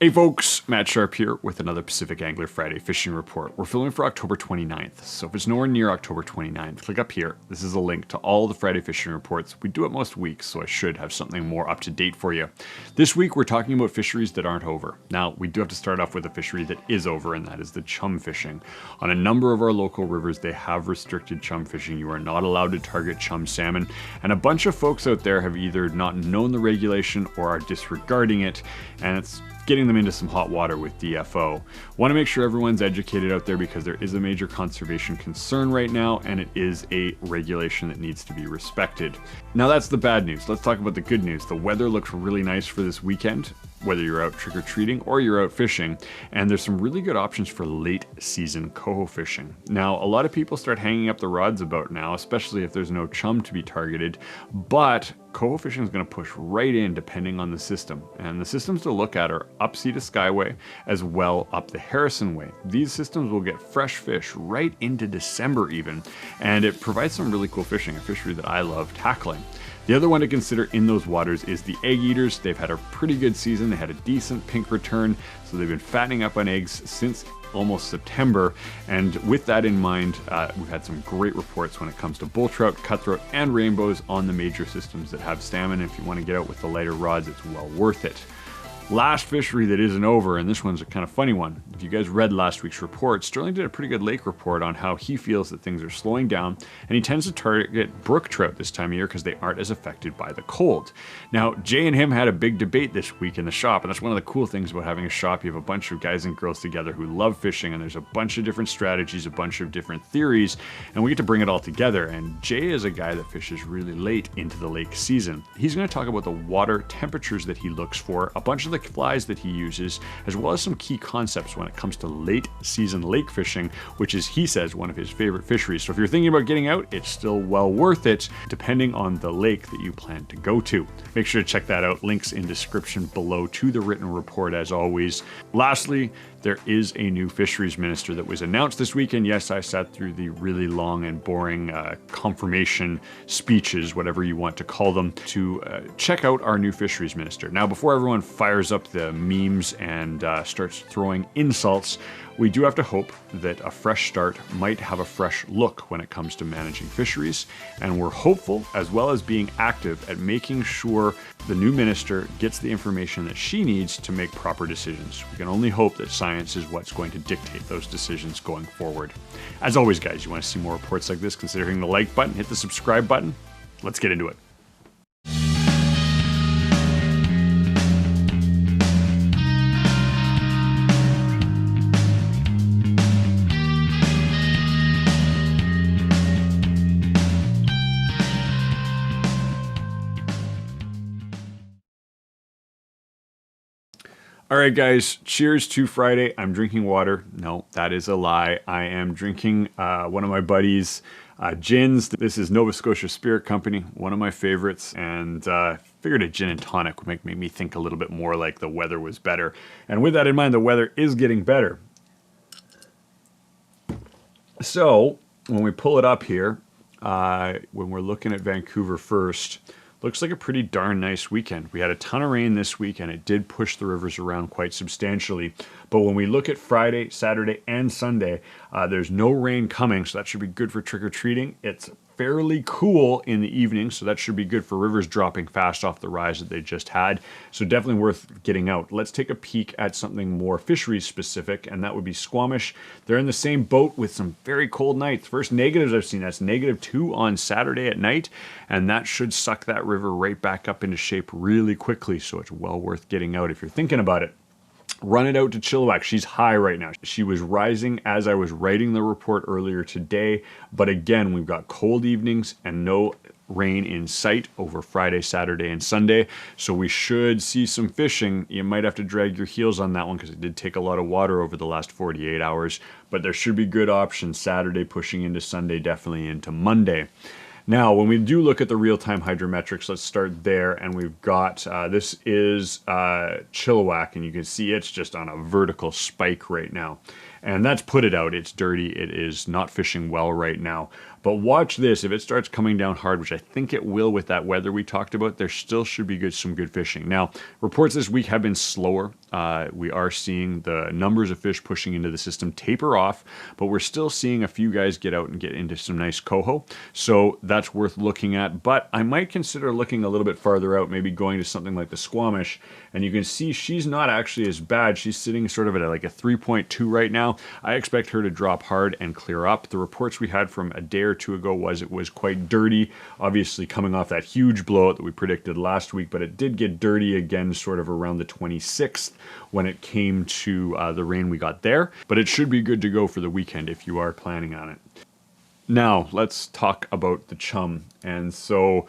Hey folks, Matt Sharp here with another Pacific Angler Friday Fishing Report. We're filming for October 29th, so if it's nowhere near October 29th, click up here. This is a link to all the Friday Fishing Reports. We do it most weeks, so I should have something more up to date for you. This week we're talking about fisheries that aren't over. Now, we do have to start off with a fishery that is over, and that is the chum fishing. On a number of our local rivers, they have restricted chum fishing. You are not allowed to target chum salmon, and a bunch of folks out there have either not known the regulation or are disregarding it, and it's getting them into some hot water with DFO. Want to make sure everyone's educated out there because there is a major conservation concern right now, and it is a regulation that needs to be respected. Now that's the bad news. Let's talk about the good news. The weather looks really nice for this weekend, whether you're out trick-or-treating or you're out fishing, and there's some really good options for late season coho fishing. Now, a lot of people start hanging up the rods about now, especially if there's no chum to be targeted, but coho fishing is going to push right in depending on the system. And the systems to look at are up Sea to Skyway as well up the Harrison Way. These systems will get fresh fish right into December even, and it provides some really cool fishing, a fishery that I love tackling. The other one to consider in those waters is the egg eaters. They've had a pretty good season. They had a decent pink return, so they've been fattening up on eggs since almost September. And with that in mind, we've had some great reports when it comes to bull trout, cutthroat, and rainbows on the major systems that have salmon. If you want to get out with the lighter rods, it's well worth it. Last fishery that isn't over, and this one's a kind of funny one. If you guys read last week's report, Sterling did a pretty good lake report on how he feels that things are slowing down, and he tends to target brook trout this time of year because they aren't as affected by the cold. Now, Jay and him had a big debate this week in the shop, and that's one of the cool things about having a shop. You have a bunch of guys and girls together who love fishing, and there's a bunch of different strategies, a bunch of different theories, and we get to bring it all together. And Jay is a guy that fishes really late into the lake season. He's going to talk about the water temperatures that he looks for, a bunch of the flies that he uses, as well as some key concepts when it comes to late season lake fishing, which is, he says, one of his favorite fisheries. So if you're thinking about getting out, it's still well worth it, depending on the lake that you plan to go to. Make sure to check that out. Links in description below to the written report as always. Lastly, there is a new Fisheries Minister that was announced this weekend. Yes, I sat through the really long and boring confirmation speeches, whatever you want to call them, to check out our new Fisheries Minister. Now, before everyone fires up the memes and starts throwing insults, we do have to hope that a fresh start might have a fresh look when it comes to managing fisheries, and we're hopeful, as well as being active, at making sure the new minister gets the information that she needs to make proper decisions. We can only hope that science is what's going to dictate those decisions going forward. As always, guys, you want to see more reports like this, consider hitting the like button, hit the subscribe button. Let's get into it. All right, guys, cheers to Friday. I'm drinking water. No, that is a lie. I am drinking one of my buddies' gins. This is Nova Scotia Spirit Company, one of my favorites, and figured a gin and tonic would make me think a little bit more like the weather was better. And with that in mind, the weather is getting better. So when we pull it up here, when we're looking at Vancouver first, looks like a pretty darn nice weekend. We had a ton of rain this week, and it did push the rivers around quite substantially. But when we look at Friday, Saturday, and Sunday, there's no rain coming, so that should be good for trick-or-treating. It's fairly cool in the evening, so that should be good for rivers dropping fast off the rise that they just had. So definitely worth getting out. Let's take a peek at something more fisheries specific, and that would be Squamish. They're in the same boat with some very cold nights. First negatives I've seen, that's -2 on Saturday at night, and that should suck that river right back up into shape really quickly, so it's well worth getting out if you're thinking about it. Run it out to Chilliwack. She's high right now. She was rising as I was writing the report earlier today, but again, we've got cold evenings and no rain in sight over Friday, Saturday, and Sunday, so we should see some fishing. You might have to drag your heels on that one because it did take a lot of water over the last 48 hours, but there should be good options Saturday pushing into Sunday, definitely into Monday. Now, when we do look at the real-time hydrometrics, let's start there, and we've got, this is Chilliwack, and you can see it's just on a vertical spike right now. And that's put it out. It's dirty. It is not fishing well right now. But watch this. If it starts coming down hard, which I think it will with that weather we talked about, there still should be some good fishing. Now, reports this week have been slower. We are seeing the numbers of fish pushing into the system taper off, but we're still seeing a few guys get out and get into some nice coho. So that's worth looking at. But I might consider looking a little bit farther out, maybe going to something like the Squamish. And you can see she's not actually as bad. She's sitting sort of at like a 3.2 right now. I expect her to drop hard and clear up. The reports we had from a day or two ago was it was quite dirty, obviously coming off that huge blowout that we predicted last week, but it did get dirty again sort of around the 26th when it came to the rain we got there. But it should be good to go for the weekend if you are planning on it. Now, let's talk about the chum. And so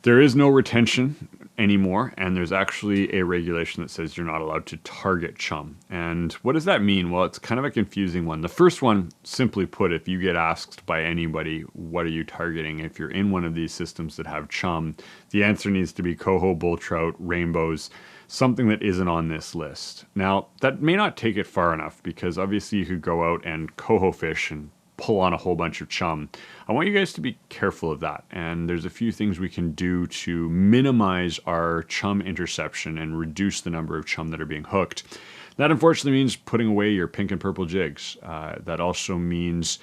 there is no retention anymore, and there's actually a regulation that says you're not allowed to target chum. And what does that mean? Well, it's kind of a confusing one. The first one, simply put, if you get asked by anybody, what are you targeting? If you're in one of these systems that have chum, the answer needs to be coho, bull trout, rainbows, something that isn't on this list. Now, that may not take it far enough, because obviously you could go out and coho fish and pull on a whole bunch of chum. I want you guys to be careful of that. And there's a few things we can do to minimize our chum interception and reduce the number of chum that are being hooked. That unfortunately means putting away your pink and purple jigs. That also means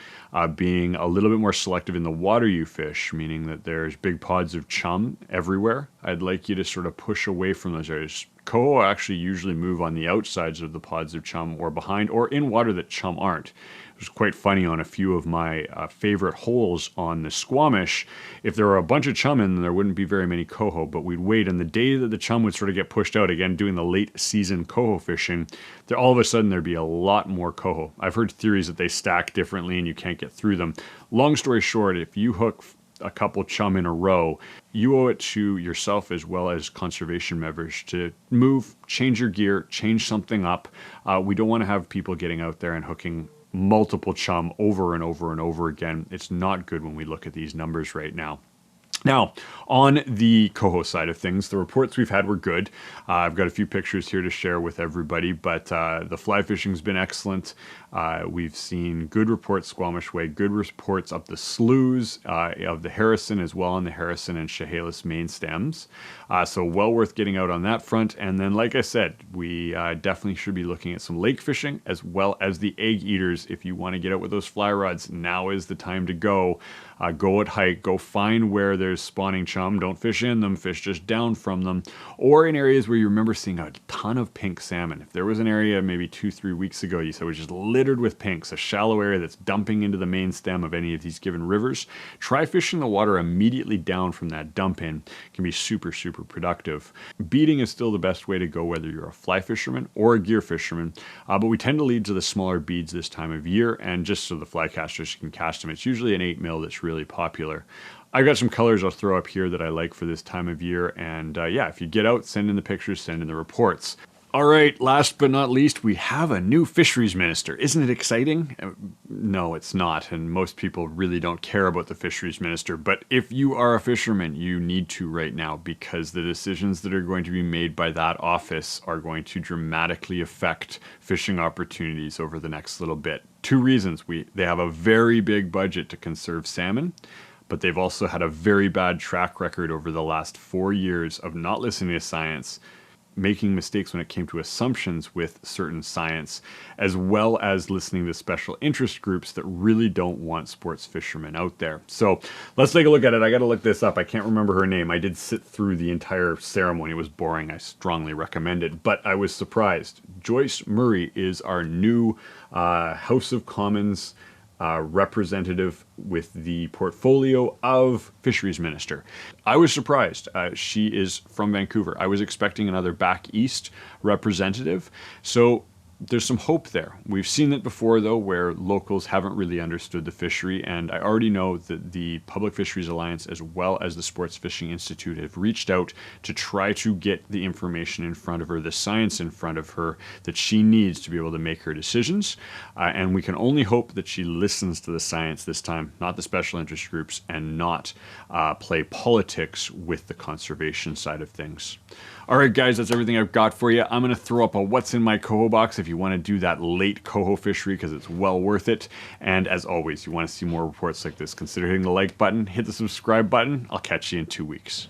being a little bit more selective in the water you fish, meaning that there's big pods of chum everywhere. I'd like you to sort of push away from those areas. Coho actually usually move on the outsides of the pods of chum or behind or in water that chum aren't. It was quite funny on a few of my favorite holes on the Squamish. If there were a bunch of chum in, there wouldn't be very many coho, but we'd wait, and the day that the chum would sort of get pushed out, again, doing the late season coho fishing, there all of a sudden there'd be a lot more coho. I've heard theories that they stack differently and you can't get through them. Long story short, if you hook a couple chum in a row, you owe it to yourself as well as conservation members to move, change your gear, change something up. We don't want to have people getting out there and hooking multiple chum over and over and over again. It's not good when we look at these numbers right now. Now, on the coho side of things, the reports we've had were good. I've got a few pictures here to share with everybody, but the fly fishing's been excellent. We've seen good reports Squamish Way, good reports up the sloughs of the Harrison as well on the Harrison and Chehalis main stems. So well worth getting out on that front. And then, like I said, we definitely should be looking at some lake fishing as well as the egg eaters. If you want to get out with those fly rods, now is the time to go. Go at height, go find where there's spawning chum. Don't fish in them, fish just down from them. Or in areas where you remember seeing a ton of pink salmon. If there was an area maybe 2-3 weeks ago you said was just littered with pinks, a shallow area that's dumping into the main stem of any of these given rivers, try fishing the water immediately down from that dump in. It can be super, super productive. Beating is still the best way to go, whether you're a fly fisherman or a gear fisherman, but we tend to lead to the smaller beads this time of year, and just so the fly casters can cast them. It's usually an 8 mil that's really popular. I've got some colors I'll throw up here that I like for this time of year, and yeah, if you get out, send in the pictures, send in the reports. All right, last but not least, we have a new Fisheries Minister. Isn't it exciting? No, it's not, and most people really don't care about the Fisheries Minister, but if you are a fisherman, you need to right now, because the decisions that are going to be made by that office are going to dramatically affect fishing opportunities over the next little bit. Two reasons. They have a very big budget to conserve salmon, but they've also had a very bad track record over the last 4 years of not listening to science, making mistakes when it came to assumptions with certain science, as well as listening to special interest groups that really don't want sports fishermen out there. So let's take a look at it. I got to look this up. I can't remember her name. I did sit through the entire ceremony. It was boring. I strongly recommend it, but I was surprised. Joyce Murray is our new House of Commons representative with the portfolio of Fisheries Minister. I was surprised. She is from Vancouver. I was expecting another back east representative. So there's some hope there. We've seen it before, though, where locals haven't really understood the fishery, and I already know that the Public Fisheries Alliance as well as the Sports Fishing Institute have reached out to try to get the information in front of her, the science in front of her that she needs to be able to make her decisions, and we can only hope that she listens to the science this time, not the special interest groups, and not play politics with the conservation side of things. All right, guys, that's everything I've got for you. I'm going to throw up a what's in my Coho box. If you you want to do that late coho fishery because it's well worth it. And as always, you want to see more reports like this, consider hitting the like button, hit the subscribe button. I'll catch you in 2 weeks.